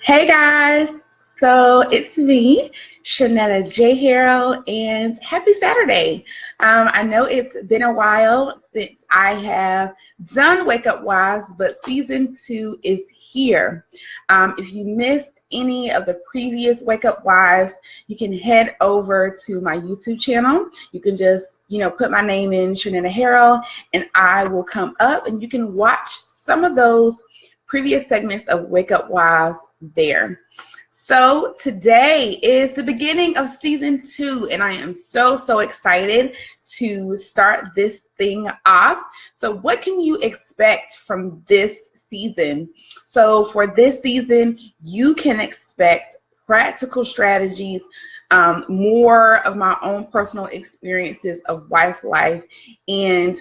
Hey guys, so it's me, Shanetta J. Harrell, and happy Saturday. I know it's been a while since I have done Wake Up Wise, but season 2 is here. If you missed any of the previous Wake Up Wise, you can head over to my YouTube channel. You can just put my name in, Shanetta Harrell, and I will come up and you can watch some of those previous segments of Wake Up Wise there. So today is the beginning of season 2, and I am so excited to start this thing off. So what can you expect from this season? So for this season, you can expect practical strategies, more of my own personal experiences of wife life, and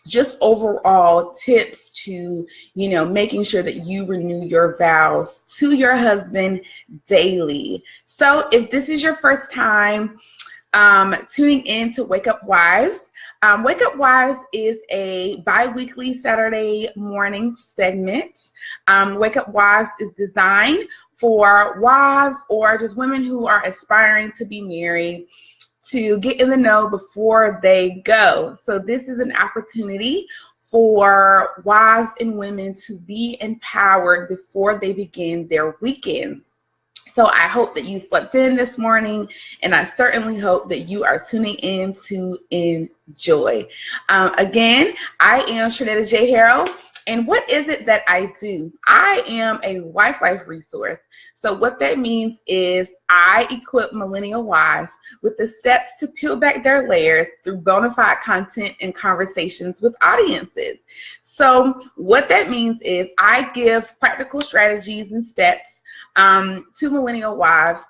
just overall tips to, making sure that you renew your vows to your husband daily. So if this is your first time tuning in to Wake Up Wise, Wake Up Wise is a bi-weekly Saturday morning segment. Wake Up Wise is designed for wives or just women who are aspiring to be married, to get in the know before they go. So this is an opportunity for wives and women to be empowered before they begin their weekend. So I hope that you slept in this morning, and I certainly hope that you are tuning in to enjoy. Again, I am Shanetta J. Harrell, and what is it that I do? I am a wife life resource. So what that means is I equip millennial wives with the steps to peel back their layers through bona fide content and conversations with audiences. So what that means is I give practical strategies and steps to millennial wives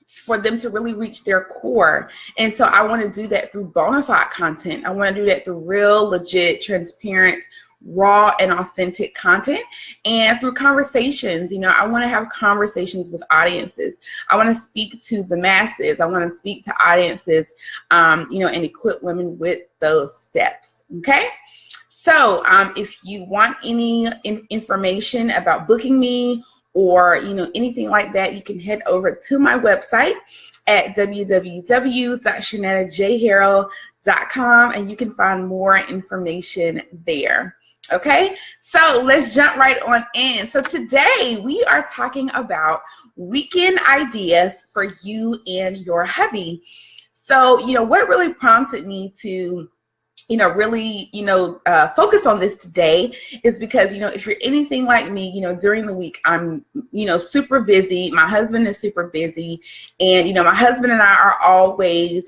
for them to really reach their core. And so I want to do that through bona fide content. I want to do that through real, legit, transparent, raw, and authentic content, and through conversations. I want to have conversations with audiences. I want to speak to the masses. I want to speak to audiences, and equip women with those steps. Okay. So if you want any information about booking me, or anything like that, you can head over to my website at www.shanettajharrell.com, and you can find more information there. Okay, so let's jump right on in. So today we are talking about weekend ideas for you and your hubby. So what really prompted me to really, focus on this today is because, if you're anything like me, during the week, I'm, super busy. My husband is super busy. And, my husband and I are always,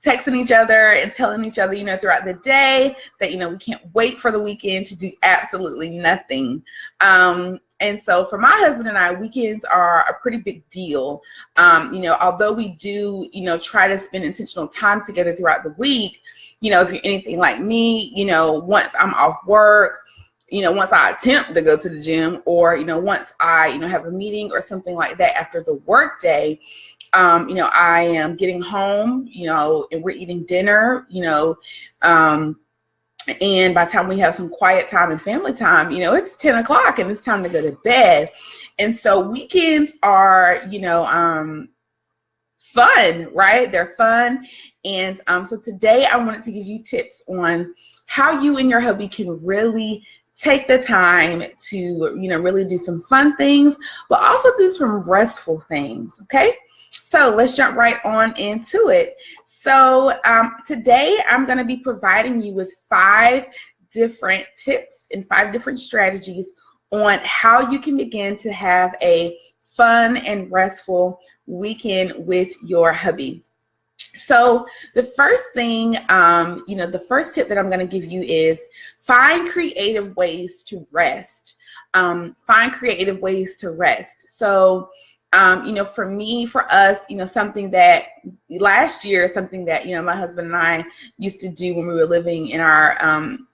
texting each other and telling each other, throughout the day that, we can't wait for the weekend to do absolutely nothing. And so for my husband and I, weekends are a pretty big deal. Although we do, try to spend intentional time together throughout the week, if you're anything like me, once I'm off work, once I attempt to go to the gym, or, once I, have a meeting or something like that after the work day, I am getting home, and we're eating dinner, and by the time we have some quiet time and family time, it's 10 o'clock and it's time to go to bed. And so weekends are, fun, right? They're fun. And so today I wanted to give you tips on how you and your hubby can really take the time to, really do some fun things, but also do some restful things, okay? So let's jump right on into it. So today I'm going to be providing you with 5 different tips and 5 different strategies on how you can begin to have a fun and restful weekend with your hubby. So the first thing, the first tip that I'm going to give you is find creative ways to rest. Find creative ways to rest. So for us, something that last year, something that, my husband and I used to do when we were living in our,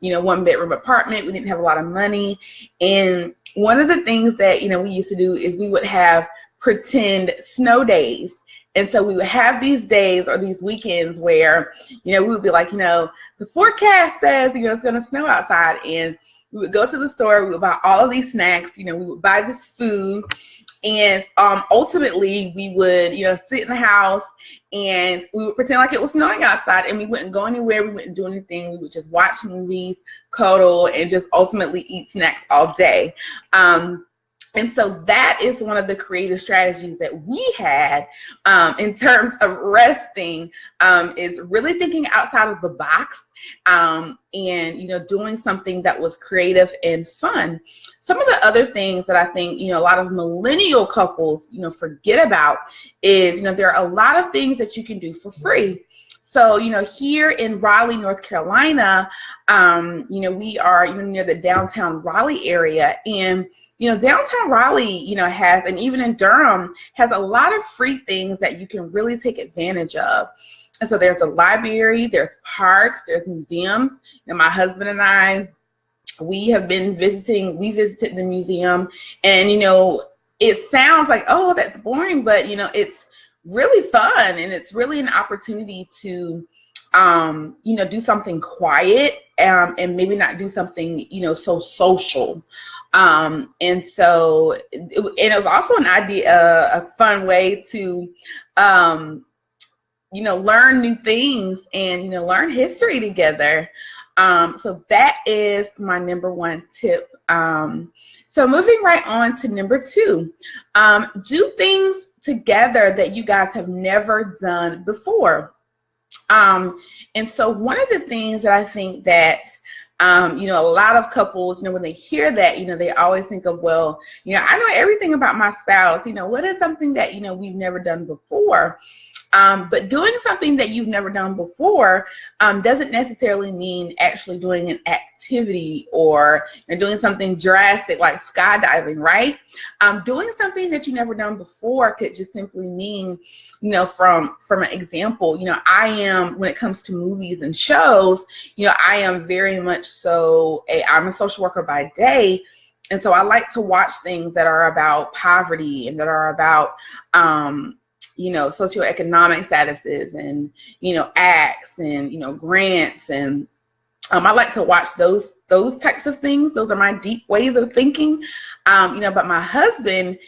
1-bedroom apartment. We didn't have a lot of money. And one of the things that, we used to do is we would have pretend snow days. And so we would have these days or these weekends where, we would be like, the forecast says, it's going to snow outside. And we would go to the store, we would buy all of these snacks, we would buy this food. And ultimately, we would, sit in the house and we would pretend like it was snowing outside, and we wouldn't go anywhere. We wouldn't do anything. We would just watch movies, cuddle, and just ultimately eat snacks all day. And so that is one of the creative strategies that we had in terms of resting, is really thinking outside of the box, and, doing something that was creative and fun. Some of the other things that I think, a lot of millennial couples, forget about is, there are a lot of things that you can do for free. So, here in Raleigh, North Carolina, we are near the downtown Raleigh area, and downtown Raleigh, has, and even in Durham, has a lot of free things that you can really take advantage of. And so there's a library, there's parks, there's museums. My husband and I, we visited the museum, and, it sounds like, oh, that's boring, but, it's really fun, and it's really an opportunity to, do something quiet, and maybe not do something, so social. And so it was also an idea, a fun way to, learn new things and, learn history together. So that is my number one tip. So moving right on to number two, do things together that you guys have never done before. And so one of the things that I think that, a lot of couples, when they hear that, they always think of, well, I know everything about my spouse. What is something that, we've never done before? But doing something that you've never done before doesn't necessarily mean actually doing an activity or doing something drastic like skydiving, right? Doing something that you've never done before could just simply mean, from an example, I am, when it comes to movies and shows, I am very much so, I'm a social worker by day. And so I like to watch things that are about poverty and that are about, socioeconomic statuses and, acts and, grants. And I like to watch those types of things. Those are my deep ways of thinking. But my husband,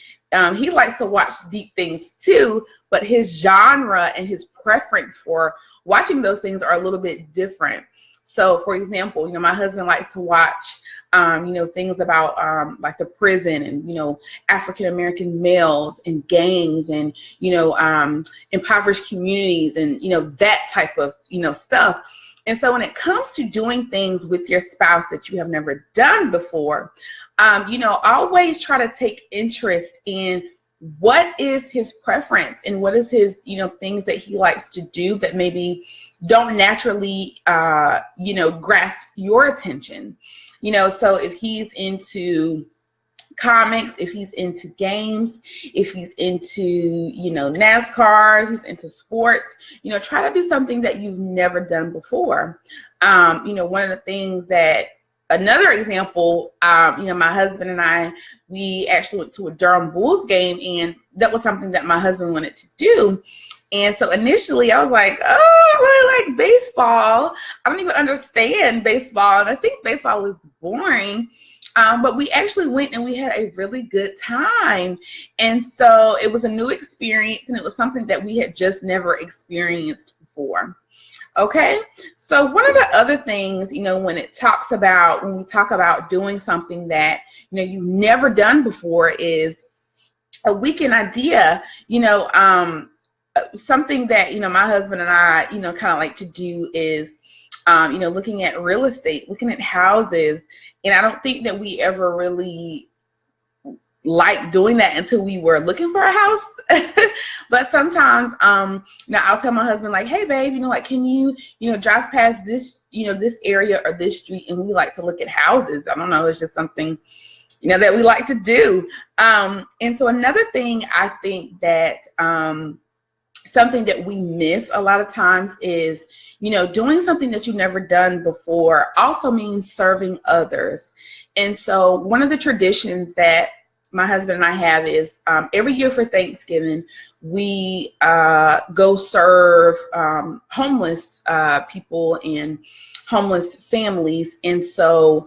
he likes to watch deep things too, but his genre and his preference for watching those things are a little bit different. So, for example, my husband likes to watch, things about like the prison and, African-American males and gangs and, impoverished communities and, that type of, stuff. And so when it comes to doing things with your spouse that you have never done before, always try to take interest in what is his preference and what is his, things that he likes to do that maybe don't naturally, grasp your attention. So if he's into comics, if he's into games, if he's into, NASCAR, if he's into sports, try to do something that you've never done before. One of the things that, another example, my husband and I, we actually went to a Durham Bulls game, and that was something that my husband wanted to do. And so initially I was like, oh, I really like baseball. I don't even understand baseball. And I think baseball is boring. But we actually went and we had a really good time. And so it was a new experience, and it was something that we had just never experienced before. Okay, so one of the other things, when we talk about doing something that, you've never done before is a weekend idea, something that, my husband and I, kind of like to do is, looking at real estate, looking at houses. And I don't think that we ever really liked doing that until we were looking for a house. But sometimes, I'll tell my husband, like, hey, babe, can you, drive past this, this area or this street, and we like to look at houses. I don't know. It's just something, that we like to do. And so another thing I think that, something that we miss a lot of times is, doing something that you've never done before also means serving others. And so one of the traditions that my husband and I have is every year for Thanksgiving, we go serve homeless people and homeless families. And so,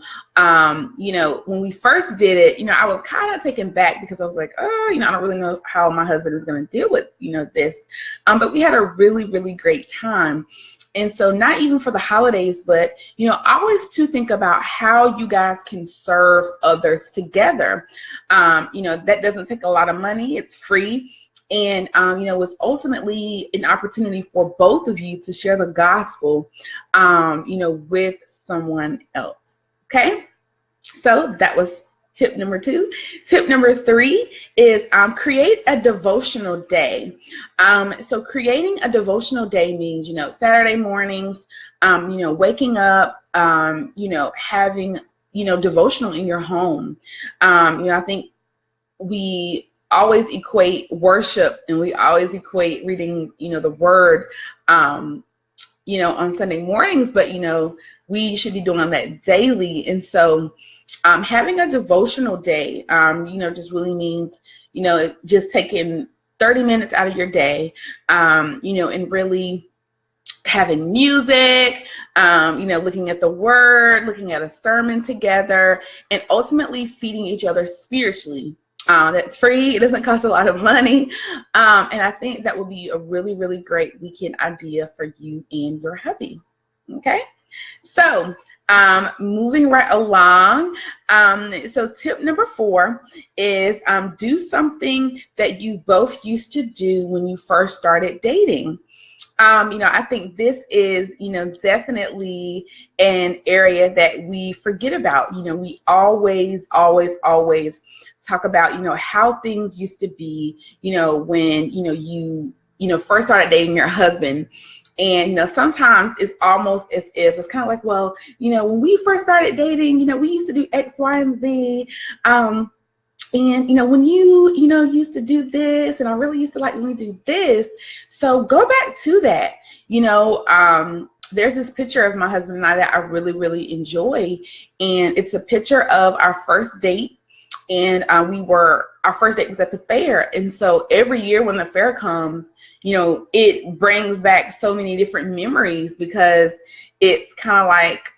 you know, when we first did it, you know, I was kind of taken back because I was like, oh, you know, I don't really know how my husband is going to deal with, you know, this. But we had a really, really great time. And so not even for the holidays, but, you know, always to think about how you guys can serve others together. You know, that doesn't take a lot of money. It's free. And, you know, it's ultimately an opportunity for both of you to share the gospel, you know, with someone else. Okay. So that was tip number 2. Tip number 3 is create a devotional day. So creating a devotional day means, you know, Saturday mornings, you know, waking up, you know, having, you know, devotional in your home. You know, I think we always equate worship and we always equate reading, you know, the word, you know, on Sunday mornings, but, you know, we should be doing that daily. And so having a devotional day, you know, just really means, you know, just taking 30 minutes out of your day, you know, and really having music, you know, looking at the word, looking at a sermon together, and ultimately feeding each other spiritually. That's free. It doesn't cost a lot of money. And I think that would be a really, really great weekend idea for you and your hubby. Okay. So moving right along. So tip number 4 is do something that you both used to do when you first started dating. You know, I think this is, you know, definitely an area that we forget about. You know, we always talk about, you know, how things used to be, you know, when, you know, first started dating your husband. And, you know, sometimes it's almost as if it's kind of like, well, you know, when we first started dating, you know, we used to do X, Y, and Z. And, you know, when you know, used to do this, and I really used to like when we do this. So go back to that. You know, there's this picture of my husband and I that I really, really enjoy. And it's a picture of our first date. And our first date was at the fair. And so every year when the fair comes, you know, it brings back so many different memories because it's kind of like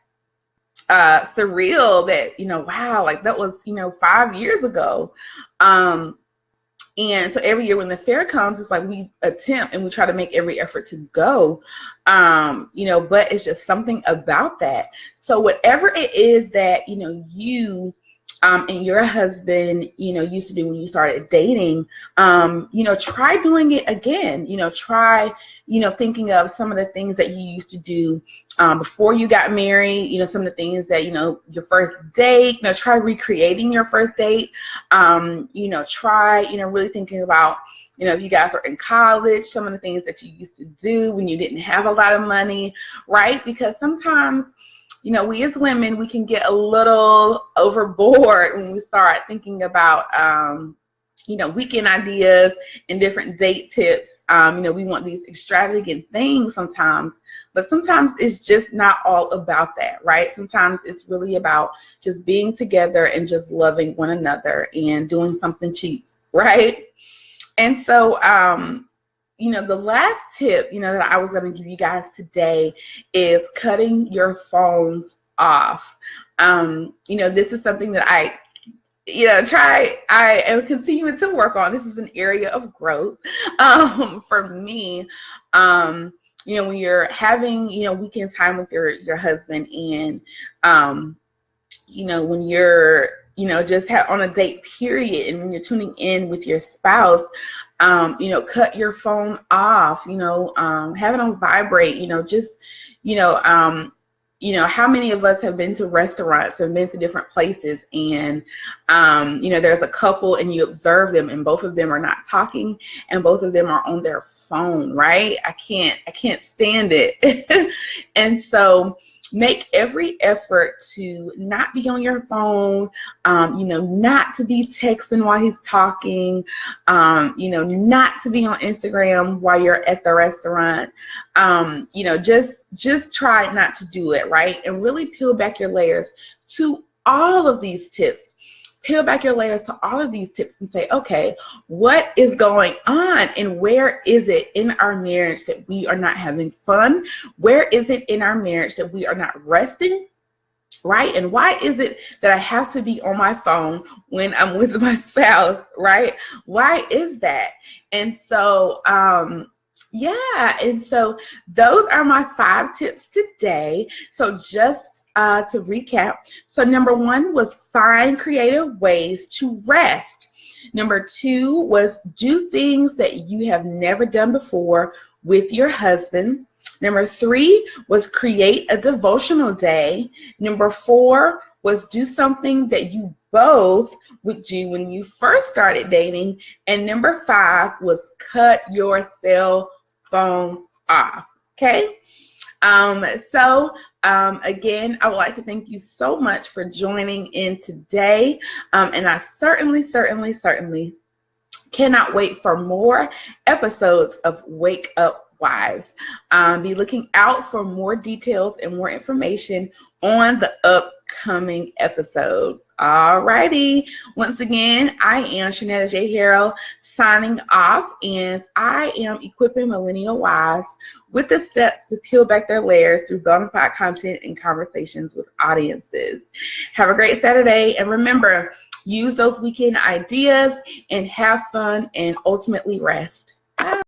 surreal that, you know, wow, like that was, you know, 5 years ago. And so every year when the fair comes, it's like we attempt and we try to make every effort to go, you know, but it's just something about that. So whatever it is that, you know, you and your husband, you know, used to do when you started dating, you know, try doing it again. You know, try, you know, thinking of some of the things that you used to do before you got married, you know, some of the things that, you know, your first date, you know, try recreating your first date, you know, try, you know, really thinking about, you know, if you guys are in college, some of the things that you used to do when you didn't have a lot of money, right? Because sometimes, you know, we as women, we can get a little overboard when we start thinking about, you know, weekend ideas and different date tips. You know, we want these extravagant things sometimes, but sometimes it's just not all about that, right? Sometimes it's really about just being together and just loving one another and doing something cheap, right? And so, you know, the last tip, you know, that I was going to give you guys today is cutting your phones off. You know, this is something that I am continuing to work on. This is an area of growth for me. You know, when you're having, you know, weekend time with your husband and, you know, when you're, you know, just on a date period and when you're tuning in with your spouse, you know, cut your phone off, you know, have it on vibrate, you know, just, you know, how many of us have been to restaurants and been to different places and, you know, there's a couple and you observe them and both of them are not talking and both of them are on their phone, right? I can't stand it. And so make every effort to not be on your phone, you know, not to be texting while he's talking, you know, not to be on Instagram while you're at the restaurant, you know, just try not to do it, right? And really peel back your layers to all of these tips. peel back your layers to all of these tips and say, okay, what is going on, and where is it in our marriage that we are not having fun? Where is it in our marriage that we are not resting? Right? And why is it that I have to be on my phone when I'm with my spouse? Right? Why is that? And so, yeah, and so those are my 5 tips today. So just to recap, so number 1 was find creative ways to rest. Number 2 was do things that you have never done before with your husband. Number 3 was create a devotional day. Number 4 was do something that you both would do when you first started dating. And number 5 was cut your cell phone off. Okay? Again, I would like to thank you so much for joining in today. And I certainly cannot wait for more episodes of Wake Up Wives. Be looking out for more details and more information on the upcoming episode. Alrighty. Once again, I am Shanetta J. Harrell signing off, and I am equipping millennial wives with the steps to peel back their layers through bona fide content and conversations with audiences. Have a great Saturday, and remember, use those weekend ideas and have fun and ultimately rest. Bye.